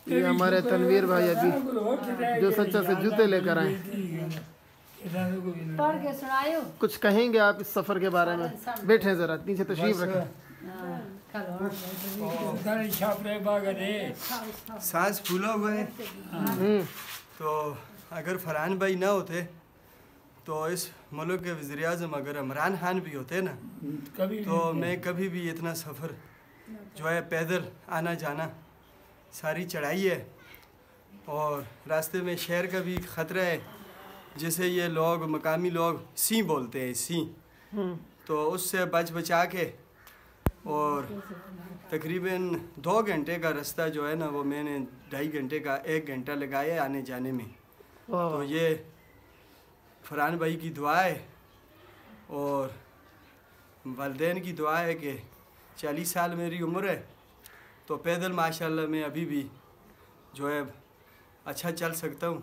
یہ ہمارے تنویر بھائی ابھی جو سچا سے جوتے لے کر آئے. کچھ کہیں گے آپ اس سفر کے بارے میں؟ بیٹھیں ذرا نیچے تشریف رکھیں. سانس پھولا ہوا ہے. تو اگر فرحان بھائی نہ ہوتے تو اس ملک کے وزیر اعظم اگر عمران خان بھی ہوتے نا تو میں کبھی بھی اتنا سفر جو ہے پیدل آنا جانا ساری چڑھائی ہے اور راستے میں شہر کا بھی خطرہ ہے جسے یہ لوگ مقامی لوگ سی بولتے ہیں سی، تو اس سے بچا کے اور تقریباً 2 گھنٹے کا راستہ جو ہے نا وہ میں نے 2.5 گھنٹے کا 1 گھنٹہ لگایا آنے جانے میں. تو یہ فرحان بھائی کی دعا ہے اور والدین کی دعا ہے کہ 40 سال میری عمر ہے تو پیدل ماشاءاللہ میں ابھی بھی جو ہے اچھا چل سکتا ہوں.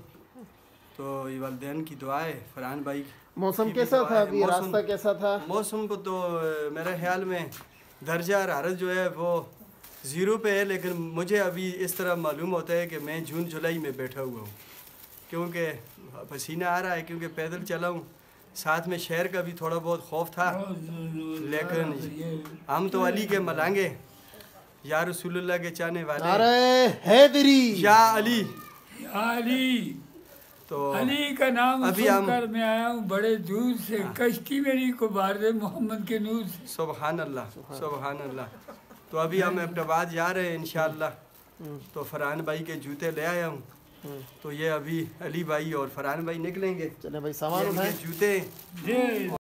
تو یہ والدین کی دعا ہے. فرحان بھائی موسم کیسا تھا ابھی؟ راستہ کیسا تھا؟ موسم کو تو میرے خیال میں درجہ حرارت جو ہے وہ 0 پہ ہے، لیکن مجھے ابھی اس طرح معلوم ہوتا ہے کہ میں جون جولائی میں بیٹھا ہوا ہوں کیونکہ پسینہ آ رہا ہے، کیونکہ پیدل چلا ہوں. ساتھ میں شہر کا بھی تھوڑا بہت خوف تھا، لیکن ہم تو علی کے ملانگے، یا رسول اللہ کے چاہنے والے، نعرہ حیدری، یا علی، یا علی. تو علی کا نام سن کر میں آیا ہوں بڑے دور سے، کشتی میری کو بارد محمد کے نور سے. سبحان اللہ، سبحان اللہ. تو ابھی ہم ایبٹ آباد جا رہے ہیں انشاءاللہ. تو فرحان بھائی کے جوتے لے آیا ہوں. تو یہ ابھی علی بھائی اور فرحان بھائی نکلیں گے. چلیں بھائی سامان اٹھائیں. جوتے